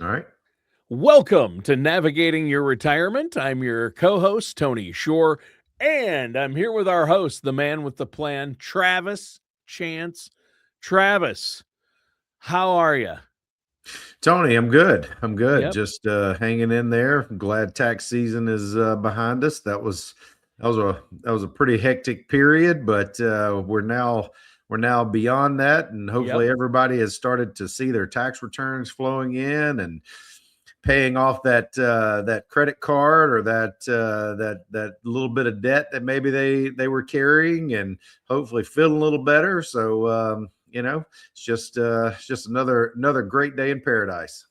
All right. Welcome to Navigating Your Retirement. I'm your co host, Tony Shore, and I'm here with our host, the man with the plan, Travis Chance. Travis, how are you? Tony, I'm good. I'm good. Yep. Just hanging in there. I'm glad tax season is behind us. That was a pretty hectic period, but we're now beyond that, and Yep. hopefully everybody has started to see their tax returns flowing in and paying off that credit card or that little bit of debt that maybe they were carrying, and hopefully feeling a little better. So it's just another great day in paradise.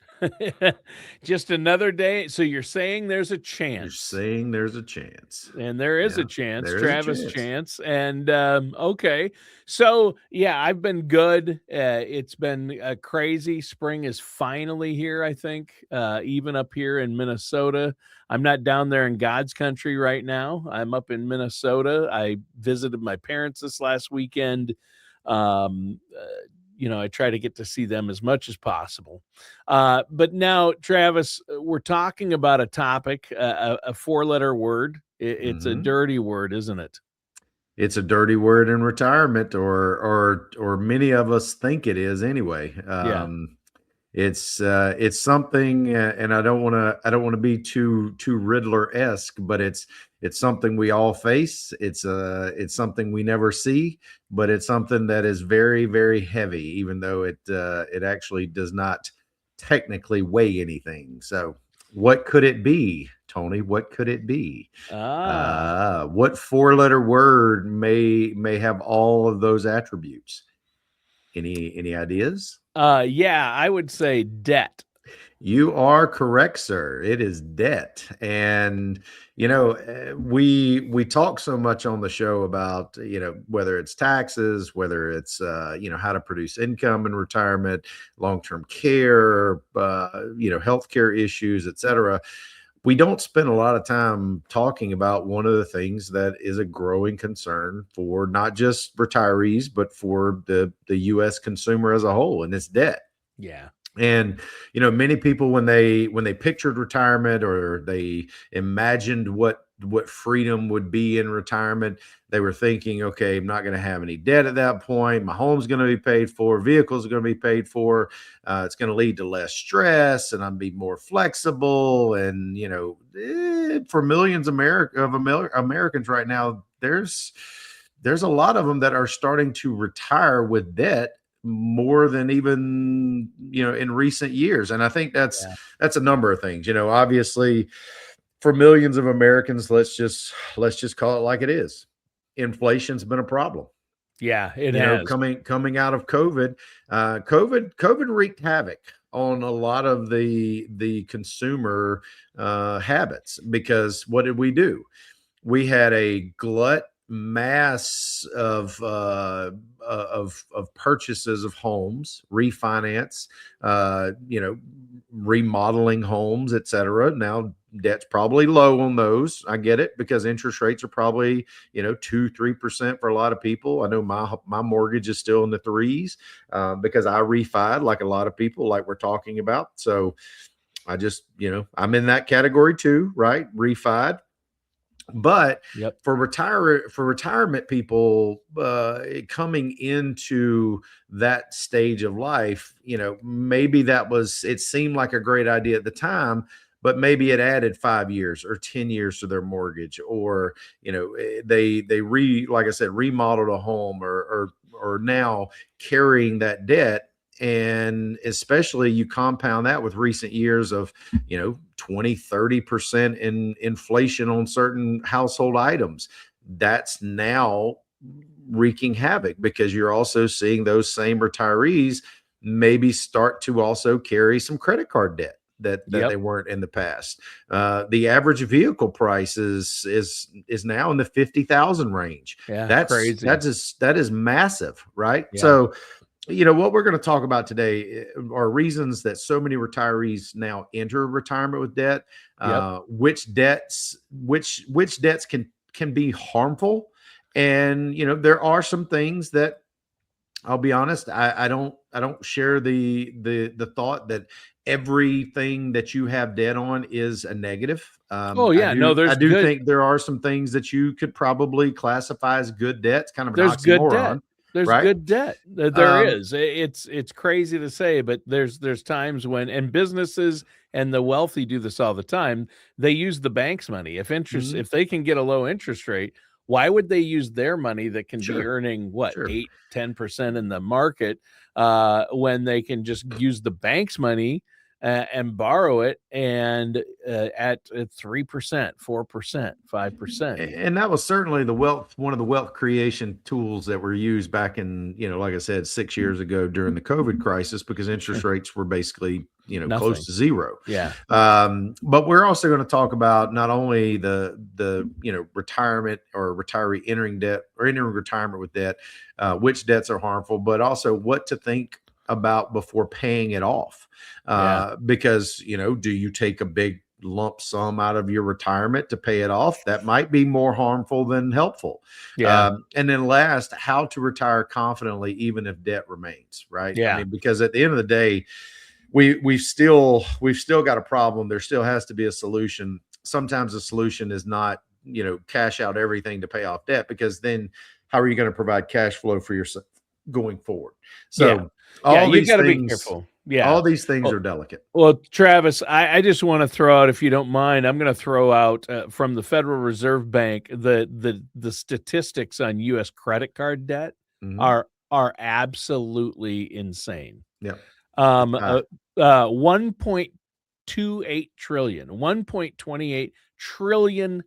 Just another day. So you're saying there's a You're chance. saying there's a chance. And there is a Yeah, chance, there is a Travis chance. Chance. And okay. So, yeah, I've been good. It's been a crazy. Spring is finally here, I think, even up here in Minnesota. I'm not down there in God's country right now. I'm up in Minnesota. I visited my parents this last weekend. Um, uh, I try to get to see them as much as possible. But now, Travis, we're talking about a topic, a four-letter word. It's a hmm dirty word, isn't it? It's a dirty word in retirement, or many of us think it is anyway. Yeah. It's something, and I don't want to be too Riddler-esque, but it's something we all face. It's something we never see, but it's something that is very, very heavy, even though it actually does not technically weigh anything. So, what could it be, Tony? What could it be? Ah. What four-letter word may have all of those attributes? Any ideas? Yeah, I would say debt. You are correct, sir. It is debt. And we talk so much on the show about, whether it's taxes, whether it's how to produce income in retirement, long-term care, healthcare issues, etc. We don't spend a lot of time talking about one of the things that is a growing concern for not just retirees, but for the US consumer as a whole, and it's debt. Yeah. And many people, when they pictured retirement, or they imagined what freedom would be in retirement, they were thinking, okay, I'm not going to have any debt at that point, my home's going to be paid for, vehicles are going to be paid for, it's going to lead to less stress, and I'm be more flexible. And for millions Americans right now, there's a lot of them that are starting to retire with debt, more than even in recent years. And I think that's Yeah. that's a number of things. Obviously, for millions of Americans, let's just call it like it is. Inflation's been a problem. Yeah, it has. Coming out of COVID, COVID wreaked havoc on a lot of the consumer habits, because what did we do? We had a glut mass of purchases of homes, refinance, remodeling homes, etc. Now, debt's probably low on those. I get it, because interest rates are probably 2-3% for a lot of people. I know my mortgage is still in the threes, because I refied like a lot of people, like we're talking about. So I just, I'm in that category too, right? Refied. But Yep. for retirement people, coming into that stage of life, maybe it seemed like a great idea at the time, but maybe it added 5 years or 10 years to their mortgage, or like I said, remodeled a home, or now carrying that debt. And especially, you compound that with recent years of 20-30% in inflation on certain household items. That's now wreaking havoc, because you're also seeing those same retirees maybe start to also carry some credit card debt that they Yep. weren't in the past. The average vehicle price is now in the 50,000 range. Yeah. Crazy. That is massive, right? Yeah. So what we're going to talk about today are reasons that so many retirees now enter retirement with debt. Yep. Which debts can be harmful, and there are some things that I'll be honest, I don't share the thought that everything that you have debt on is a negative. Oh I yeah, no, do I there's do good think there are some things that you could probably classify as good debts, kind of an There's good debt. oxymoron, There's right? good debt. There Um, is. It's crazy to say, but there's times when, and businesses and the wealthy do this all the time. They use the bank's money. mhm, If they can get a low interest rate, why would they use their money that can be sure, earning what, sure. 8-10% in the market, when they can just use the bank's money, and borrow it, and at 3%, 4%, 5%. And that was certainly one of the wealth creation tools that were used back in, like I said, 6 years ago during the COVID crisis, because interest rates were basically, close Nothing. to zero. Yeah. But we're also going to talk about not only the retirement or retiree entering debt or entering retirement with debt, which debts are harmful, but also what to think about before paying it off. Yeah. Because do you take a big lump sum out of your retirement to pay it off? That might be more harmful than helpful. Yeah. And then last, how to retire confidently even if debt remains, right? I Yeah. mean, because at the end of the day, we've still got a problem. There still has to be a solution. Sometimes the solution is not, cash out everything to pay off debt, because then how are you going to provide cash flow for yourself going forward? Yeah. So Yeah, all you these gotta be things, careful. Yeah. all these things are Well delicate. well, Travis, I just wanna throw out, if you don't mind, I'm gonna throw out, from the Federal Reserve Bank, the statistics on US credit card debt Mhm. are absolutely insane. Yep. It's Um, high. 1.28 trillion, 1.28 trillion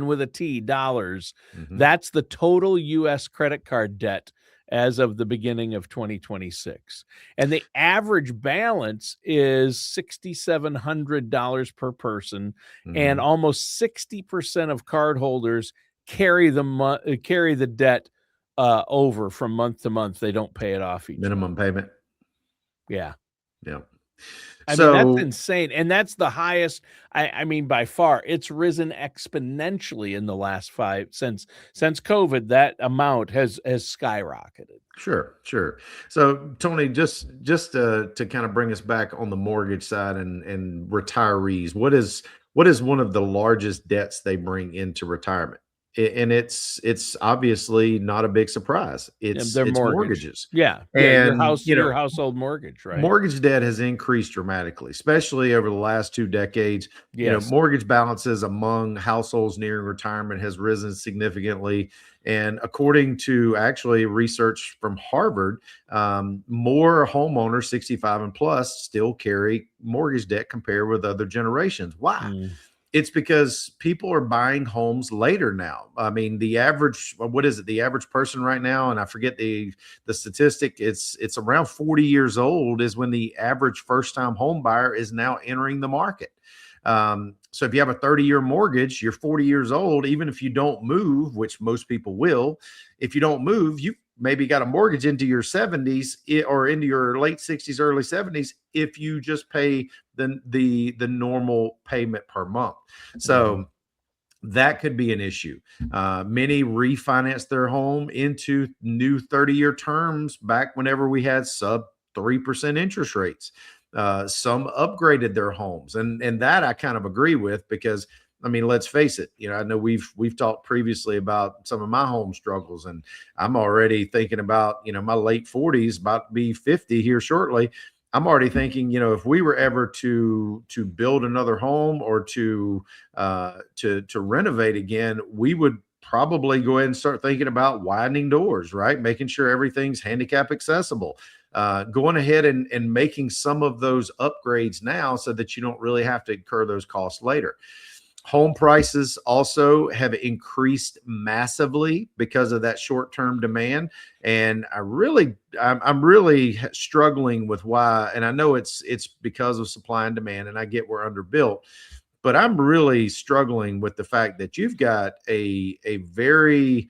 with a T, dollars. Mhm. That's the total US credit card debt as of the beginning of 2026. And the average balance is $6,700 per person, and Mhm. almost 60% of cardholders carry the debt over from month to month. They don't pay it off each month. Minimum payment. Yeah. Yeah. I mean, that's So insane, and that's the highest. I mean, by far, it's risen exponentially in the last 5 since COVID. That amount has skyrocketed. sure, sure. So Tony, just to kind of bring us back on the mortgage side and retirees, what is one of the largest debts they bring into retirement? And it's obviously not a big surprise. It's Their it's mortgage. mortgages. Yeah, yeah, And your household mortgage, right? mortgage debt has increased dramatically, especially over the last 2 decades. Yes. Mortgage balances among households nearing retirement has risen significantly. And according to actually research from Harvard, more homeowners 65 and plus still carry mortgage debt compared with other generations. Why? Mm, It's because people are buying homes later now. I mean, the average, what is it? The average person right now, and I forget the statistic. It's around 40 years old is when the average first time home buyer is now entering the market. So if you have a 30-year mortgage, you're 40 years old. Even if you don't move, which most people will, if you don't move, you maybe got a mortgage into your 70s or into your late 60s, early 70s if you just pay the normal payment per month. mhm, So that could be an issue. Many refinance their home into new 30-year terms back whenever we had sub 3% interest rates. Some upgraded their homes, and that I kind of agree with, because I mean, let's face it. I know we've talked previously about some of my home struggles, and I'm already thinking about my late 40s, about to be 50 here shortly. I'm already thinking, if we were ever to build another home or to renovate again, we would probably go ahead and start thinking about widening doors, right? Making sure everything's handicap accessible. Going ahead and making some of those upgrades now so that you don't really have to incur those costs later. Home prices also have increased massively because of that short-term demand, and I'm really struggling with why. And I know it's because of supply and demand, and I get we're underbuilt, but I'm really struggling with the fact that you've got a very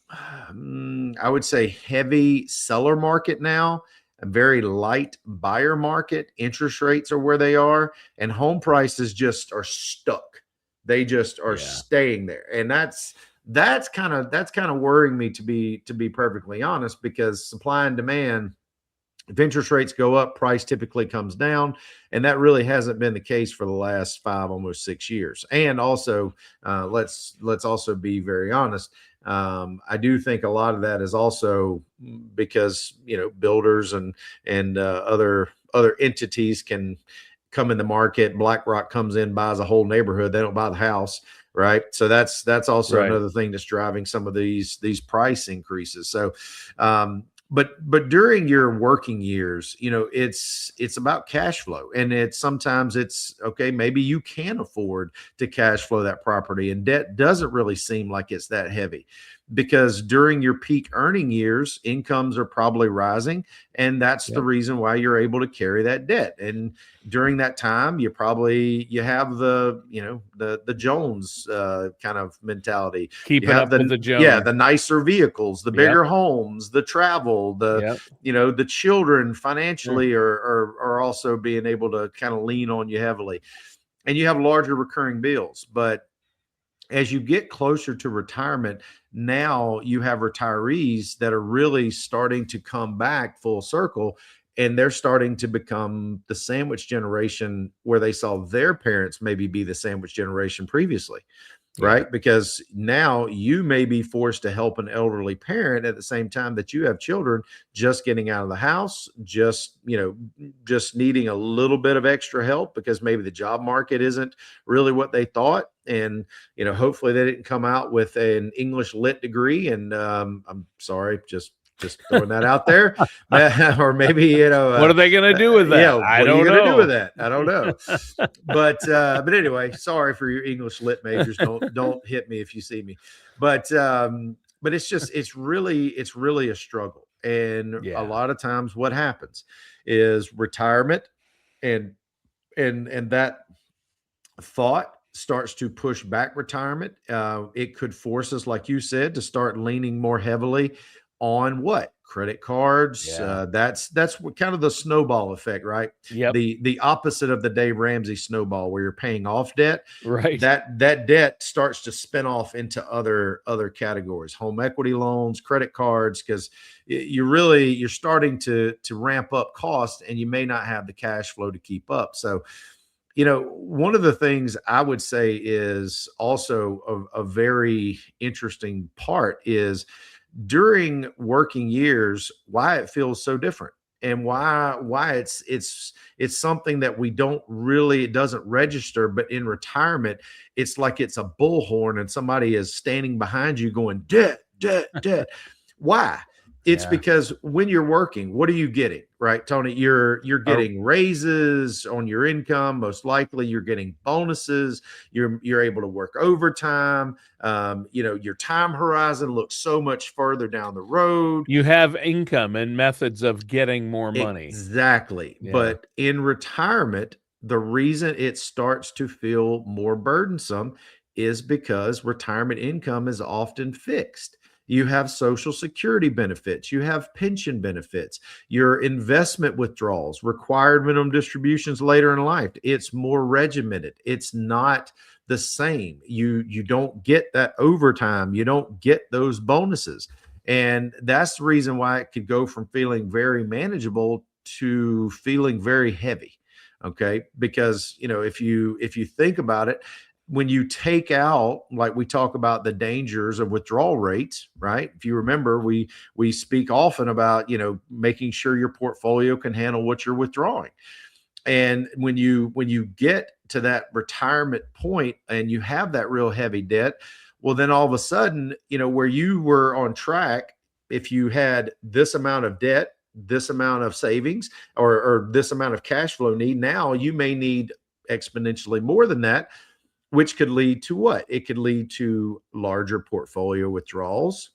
I would say heavy seller market now, a very light buyer market. Interest rates are where they are, and home prices just are stuck. They just are yeah. staying there. And that's kind of worrying me, to be perfectly honest, because supply and demand, if interest rates go up, price typically comes down, and that really hasn't been the case for the last 5, almost 6 years. And also, let's also be very honest. I do think a lot of that is also because builders and other entities can come in the market. BlackRock comes in, buys a whole neighborhood. They don't buy the house, right? So that's also Right. another thing that's driving some of these price increases. So, but during your working years, it's about cash flow, and it's okay, maybe you can afford to cash flow that property, and debt doesn't really seem like it's that heavy, because during your peak earning years, incomes are probably rising, and that's the Yep. reason why you're able to carry that debt. And during that time, you have the Jones kind of mentality. You Keeping have up with the the Jones. nicer vehicles, the Yep. bigger homes, the travel, Yep. the children Sure. financially are also being able to kind of lean on you heavily, and you have larger recurring bills. But as you get closer to retirement, now you have retirees that are really starting to come back full circle, and they're starting to become the sandwich generation, where they saw their parents maybe be the sandwich generation previously, Yeah. right? Because now you may be forced to help an elderly parent at the same time that you have children just getting out of the house, just needing a little bit of extra help because maybe the job market isn't really what they thought. And, hopefully they didn't come out with an English lit degree. And I'm sorry, just throwing that out there. Or maybe, What are they gonna do with yeah, that? I what are you don't going to do with know. that? I don't know. But anyway, sorry for your English lit majors. Don't hit me if you see me. But it's really a struggle. And a Yeah. lot of times what happens is retirement, and that thought starts to push back retirement. It could force us, like you said, to start leaning more heavily on what credit cards. Yeah. That's what kind of the snowball effect, right? Yep. The opposite of the Dave Ramsey snowball, where you're paying off debt. Right. That debt starts to spin off into other categories: home equity loans, credit cards, because you're starting to ramp up costs, and you may not have the cash flow to keep up. So, one of the things I would say is also a very interesting part is during working years, why it feels so different, and why it's something that we don't really, it doesn't register. But in retirement, it's like it's a bullhorn, and somebody is standing behind you going, debt, debt, debt. Why? It's Yeah. because when you're working, what are you getting, right, Tony? You're Or getting raises on your income. Most likely, you're getting bonuses. You're able to work overtime. Your time horizon looks so much further down the road. you have income and methods of getting more money. Exactly. Yeah. But in retirement, the reason it starts to feel more burdensome is because retirement income is often fixed. You have social security benefits, you have pension benefits, your investment withdrawals, required minimum distributions later in life. It's more regimented. It's not the same. You don't get that overtime, you don't get those bonuses. And that's the reason why it could go from feeling very manageable to feeling very heavy. Okay. Because, if you think about it, when you take out, like we talk about the dangers of withdrawal rates, right? If you remember, we speak often about, making sure your portfolio can handle what you're withdrawing. And when you get to that retirement point and you have that real heavy debt, well, then all of a sudden, where you were on track, if you had this amount of debt, this amount of savings, or this amount of cash flow need, now you may need exponentially more than that, which could lead to what? It could lead to larger portfolio withdrawals.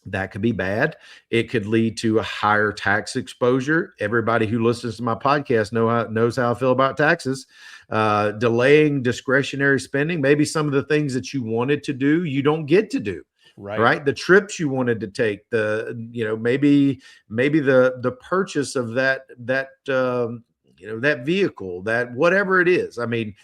That could be bad. It could lead to a higher tax exposure. Everybody who listens to my podcast knows how I feel about taxes. Delaying discretionary spending. Maybe some of the things that you wanted to do, you don't get to do. Right. Right. The trips you wanted to take, maybe the purchase of that vehicle, that whatever it is. I mean,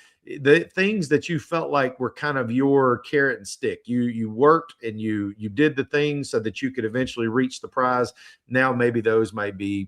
the things that you felt like were kind of your carrot and stick. You worked and you did the things so that you could eventually reach the prize. Now maybe those might be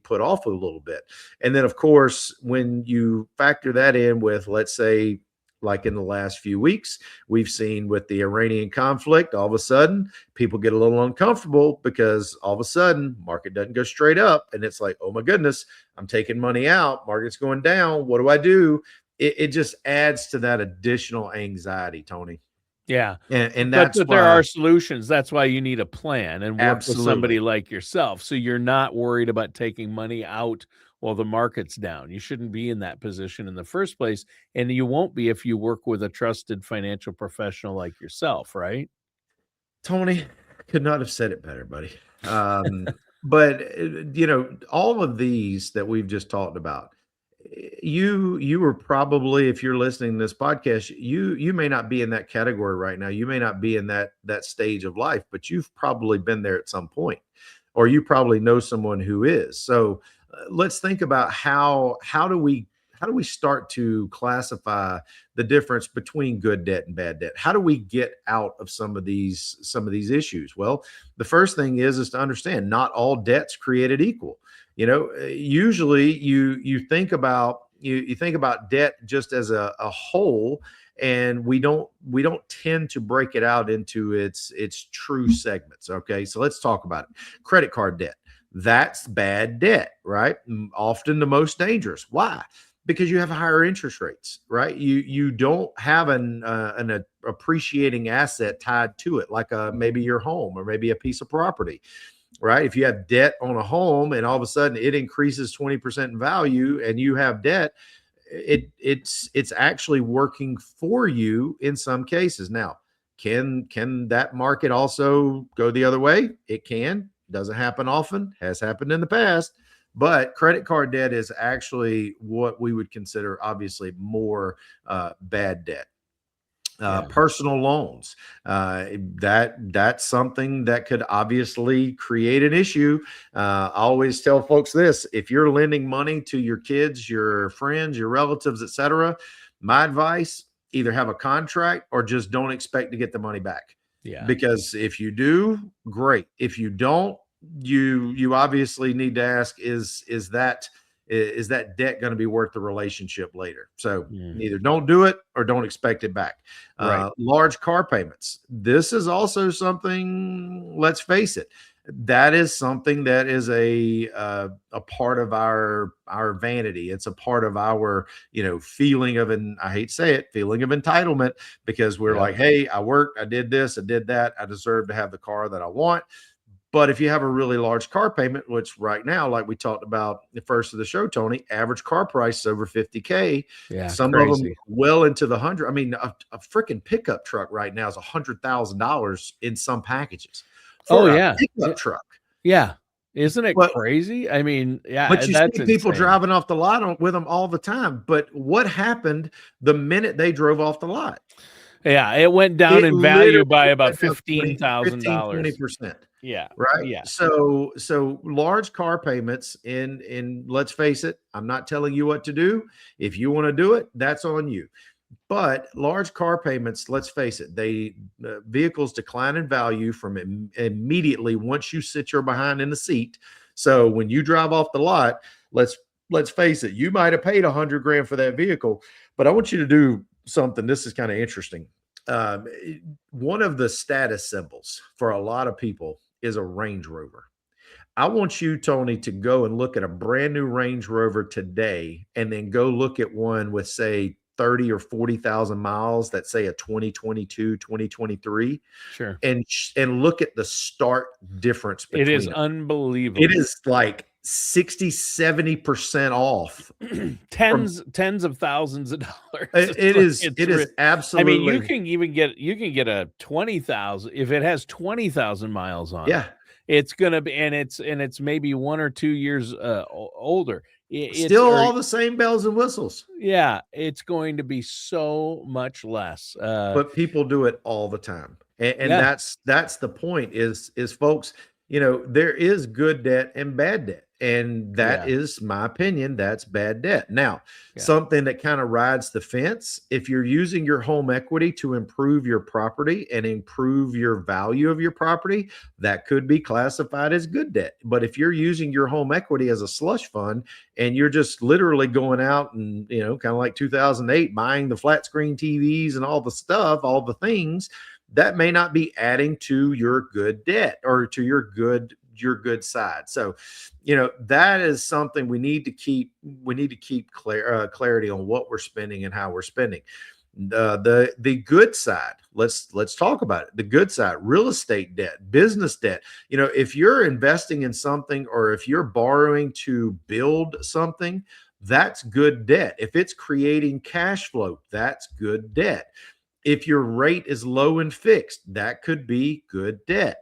put off a little bit. And then of course, when you factor that in with, let's say, like in the last few weeks, we've seen with the Iranian conflict, all of a sudden people get a little uncomfortable because all of a sudden market doesn't go straight up. And it's like, oh my goodness, I'm taking money out. Market's going down. What do I do? It just adds to that additional anxiety, Tony. Yeah. And But that's there why. are solutions. That's why you need a plan and work with somebody Absolutely. like yourself. So you're not worried about taking money out while the market's down. You shouldn't be in that position in the first place. And you won't be if you work with a trusted financial professional like yourself, right? Tony, could not have said it better, buddy. But all of these that we've just talked about, you were probably, if you're listening to this podcast, you may not be in that category right now. You may not be in that stage of life, but you've probably been there at some point, or you probably know someone who is. So let's think about how do we start to classify the difference between good debt and bad debt? How do we get out of some of these issues? Well, the first thing is to understand not all debts created equal. Usually you think about you think about debt just as a whole, and we don't tend to break it out into its true segments. Okay, so let's talk about it. Credit card debt, that's bad debt, right? Often the most dangerous. Why? Because you have higher interest rates, right? You don't have an appreciating asset tied to it, like maybe your home or maybe a piece of property, right? If you have debt on a home and all of a sudden it increases 20% in value and you have debt, it's actually working for you in some cases. Now, can that market also go the other way? It can. Doesn't happen often, has happened in the past, but credit card debt is actually what we would consider obviously more bad debt. Yeah. Personal loans, that's something that could obviously create an issue. I always tell folks this: if you're lending money to your kids, your friends, your relatives, etc., my advice: either have a contract or just don't expect to get the money back. Yeah. Because if you do, great. If you don't, you obviously need to ask: is that debt going to be worth the relationship later? So Mm. either don't do it or don't expect it back. Right. Large car payments. This is also something, let's face it, that is something that is a part of our vanity. It's a part of our feeling of, and I hate to say it, feeling of entitlement, because we're Yeah. like, hey, I worked, I did this, I did that, I deserve to have the car that I want. But if you have a really large car payment, which right now, like we talked about the first of the show, Tony, average car price is over 50K. Yeah. Some of them Crazy. well into the hundred. I mean, a freaking pickup truck right now is $100,000 in some packages Oh for a yeah. pickup truck. Yeah. Isn't it But crazy? I mean, yeah, but you that's see people insane. driving off the lot with them all the time. But what happened the minute they drove off the lot? Yeah, it went down It in literally value by about went up 20, 15, $15,000. 20%. Yeah. Right. Yeah. So large car payments, in let's face it, I'm not telling you what to do. If you want to do it, that's on you. But large car payments, let's face it, vehicles decline in value from immediately once you sit your behind in the seat. So when you drive off the lot, let's face it, you might have paid 100 grand for that vehicle, but I want you to do something. This is kind of interesting. Um, One of the status symbols for a lot of people is a Range Rover. I want you, Tony, to go and look at a brand new Range Rover today and then go look at one with, say, 30 or 40,000 miles that say a 2022, 2023, Sure. and look at the stark difference It is between them. It unbelievable. is like 60, 70% off from Tens of thousands of dollars. it is I mean, you absolutely. can even get a 20,000 if it has 20,000 miles on it. Yeah. It's gonna be, and it's maybe 1 or 2 years older. It's Still or all the same bells and whistles. yeah, it's going to be so much less. But people do it all the time. And Yeah, that's the point is folks, there is good debt and bad debt. And that Yeah. is my opinion. That's bad debt. Now, Yeah. something that kind of rides the fence, if you're using your home equity to improve your property and improve your value of your property, that could be classified as good debt. But if you're using your home equity as a slush fund and you're just literally going out and, kind of like 2008, buying the flat screen TVs and all the stuff, all the things, that may not be adding to your good debt or to your good side. So, that is something we need to keep clarity on what we're spending and how we're spending. The good side, let's talk about it. The good side: real estate debt, business debt. If you're investing in something or if you're borrowing to build something, that's good debt. If it's creating cash flow, that's good debt. If your rate is low and fixed, that could be good debt.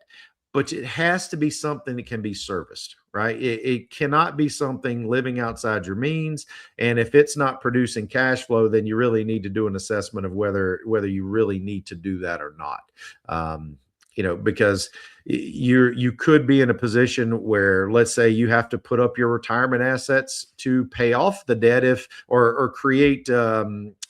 But it has to be something that can be serviced, right? It cannot be something living outside your means. And if it's not producing cash flow, then you really need to do an assessment of whether you really need to do that or not. Because you could be in a position where, let's say, you have to put up your retirement assets to pay off the debt, if or create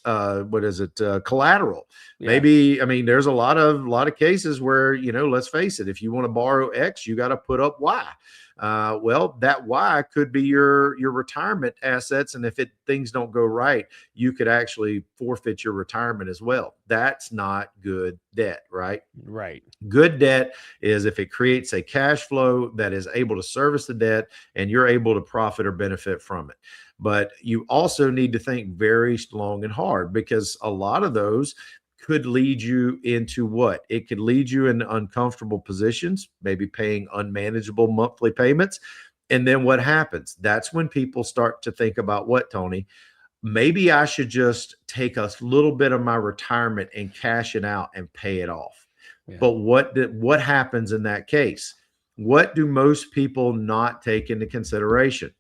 what is it, collateral. Yeah. Maybe, I mean, there's a lot of cases where, let's face it, if you want to borrow X, you got to put up Y. Well, that Y could be your retirement assets, and if things don't go right, you could actually forfeit your retirement as well. That's not good debt, right? Right. Good debt is if it creates a cash flow that is able to service the debt and you're able to profit or benefit from it. But you also need to think very long and hard, because a lot of those could lead you into what? It could lead you in uncomfortable positions, maybe paying unmanageable monthly payments. And then what happens? That's when people start to think about, what, Tony? Maybe I should just take a little bit of my retirement and cash it out and pay it off. Yeah. But what happens in that case? What do most people not take into consideration?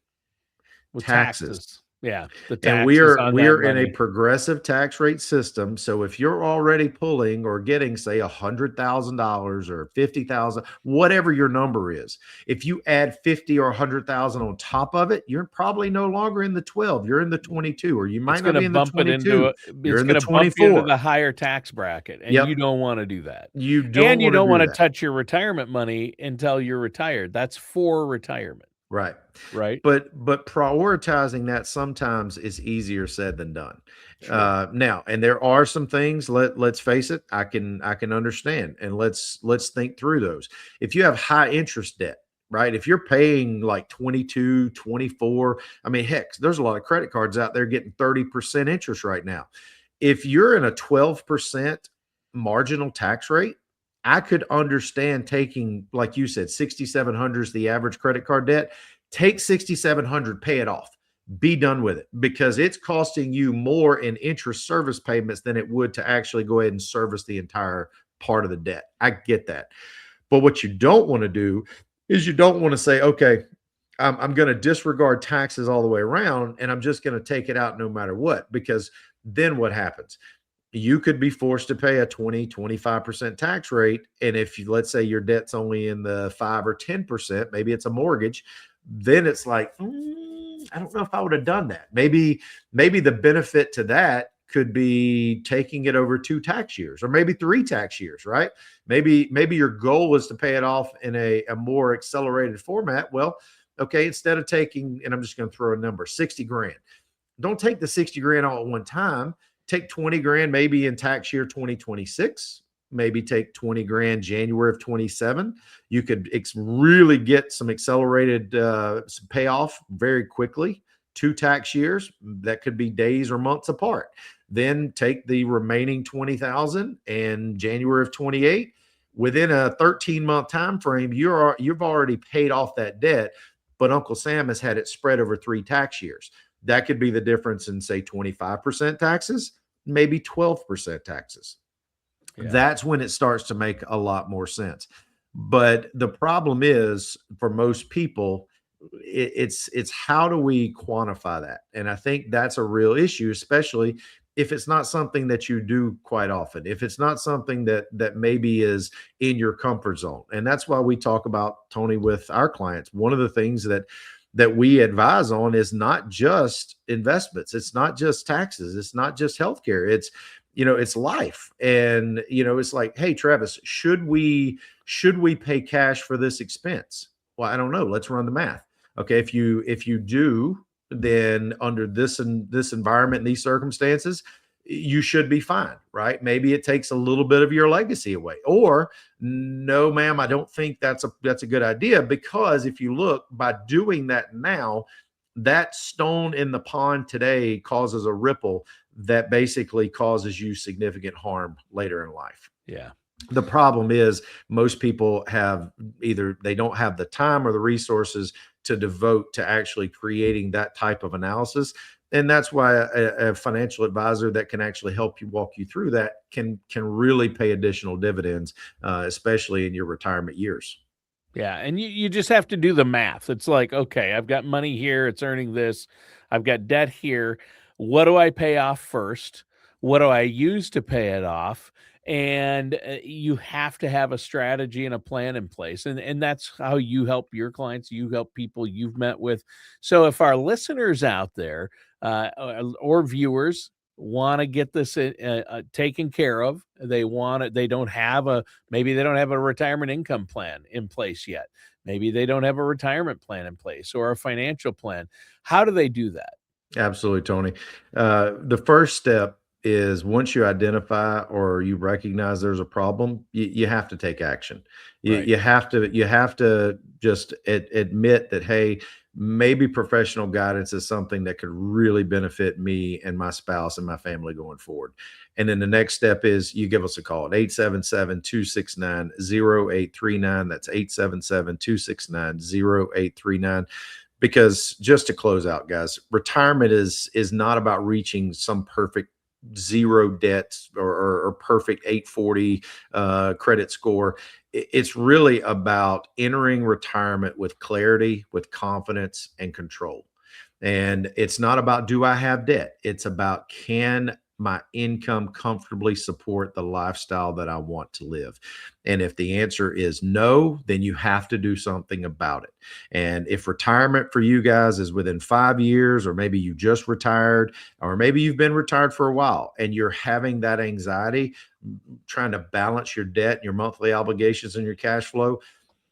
With Taxes. Yeah. The And we taxes are on we that are in a money. progressive tax rate system. So if you're already pulling or getting, say, $100,000 or 50,000, whatever your number is, if you add 50 or 100,000 on top of it, you're probably no longer in the 12. You're in the 22, or you It's might not gonna be in the bump it into 22. a You're it's in the gonna bump you into 24. the higher tax bracket, and you Yep. don't wanna do that. You don't And you want to don't do wanna that. touch your retirement money until you're retired. That's for retirement, Right. right? But prioritizing that sometimes is easier said than done. Sure. Now, and there are some things, let's face it, I can understand, and let's think through those. If you have high interest debt, right? If you're paying like 22, 24, I mean, heck, there's a lot of credit cards out there getting 30% interest right now. If you're in a 12% marginal tax rate, I could understand taking, like you said, 6,700 is the average credit card debt. Take 6,700, pay it off, be done with it, because it's costing you more in interest service payments than it would to actually go ahead and service the entire part of the debt. I get that. But what you don't want to do is you don't want to say, okay, I'm going to disregard taxes all the way around and I'm just going to take it out no matter what, because then what happens? You could be forced to pay a 20-25% tax rate. And if you, let's say your debt's only in the 5 or 10%, maybe it's a mortgage, then it's like, I don't know if I would have done that. Maybe the benefit to that could be taking it over 2 tax years or maybe 3 tax years, right? Maybe your goal was to pay it off in a more accelerated format. Well, okay, instead of taking, and I'm just going to throw a number, 60 grand, don't take the 60 grand all at one time. Take 20 grand maybe in tax year 2026, maybe take 20 grand January of 27. You could really get some accelerated some payoff very quickly. 2 tax years, that could be days or months apart. Then take the remaining 20,000 and January of 28. Within a 13-month time frame, you've already paid off that debt, but Uncle Sam has had it spread over 3 tax years. That could be the difference in, say, 25% taxes, maybe 12% taxes. Yeah. That's when it starts to make a lot more sense. But the problem is, for most people, it's how do we quantify that? And I think that's a real issue, especially if it's not something that you do quite often, if it's not something that maybe is in your comfort zone. And that's why we talk about, Tony, with our clients. One of the things that we advise on is not just investments, it's not just taxes, it's not just healthcare, it's life. And it's like, hey, Travis, should we pay cash for this expense? Well, I don't know, let's run the math. Okay, if you do, then under this environment, these circumstances, you should be fine, right? Maybe it takes a little bit of your legacy away. Or, no, ma'am, I don't think that's a good idea, because if you look, by doing that now, that stone in the pond today causes a ripple that basically causes you significant harm later in life. Yeah. The problem is, most people have either they don't have the time or the resources to devote to actually creating that type of analysis. And that's why a financial advisor that can actually help you, walk you through that, can really pay additional dividends, especially in your retirement years. Yeah, and you just have to do the math. It's like, okay, I've got money here, it's earning this. I've got debt here. What do I pay off first? What do I use to pay it off? And you have to have a strategy and a plan in place. And that's how you help your clients, you help people you've met with. So if our listeners out there or viewers want to get this taken care of, they don't have maybe they don't have a retirement income plan in place yet. Maybe they don't have a retirement plan in place or a financial plan. How do they do that? Absolutely, Tony. The first step is, once you identify or you recognize there's a problem, you have to take action. You, Right. you have to just admit that, hey, maybe professional guidance is something that could really benefit me and my spouse and my family going forward. And then the next step is, you give us a call at 877-269-0839. That's 877-269-0839. Because, just to close out, guys, retirement is not about reaching some perfect zero debt, or perfect 840 credit score. It's really about entering retirement with clarity, with confidence, and control. And it's not about, do I have debt? It's about, can my income comfortably support the lifestyle that I want to live? And if the answer is no, then you have to do something about it. And if retirement for you guys is within 5 years, or maybe you just retired, or maybe you've been retired for a while and you're having that anxiety, trying to balance your debt, your monthly obligations, and your cash flow,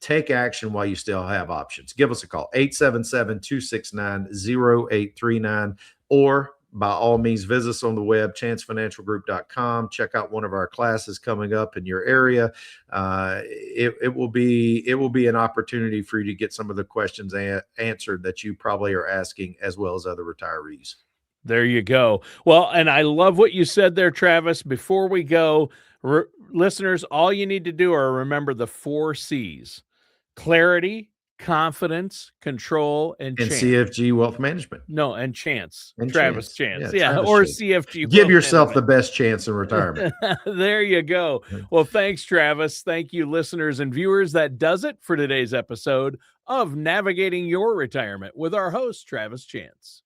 take action while you still have options. Give us a call, 877-269-0839, or by all means, visit us on the web, chancefinancialgroup.com. Check out one of our classes coming up in your area. It will be an opportunity for you to get some of the questions answered that you probably are asking, as well as other retirees. There you go. Well, and I love what you said there, Travis. Before we go, listeners, all you need to do are remember the 4 C's: clarity, confidence, control, and And chance. CFG Wealth Management. No, and chance. And Travis chance. Chance. Yeah, Yeah, Travis or chance. CFG Give Wealth yourself the Management. best chance in retirement. There you go. Well, thanks, Travis. Thank you, listeners and viewers. That does it for today's episode of Navigating Your Retirement with our host, Travis Chance.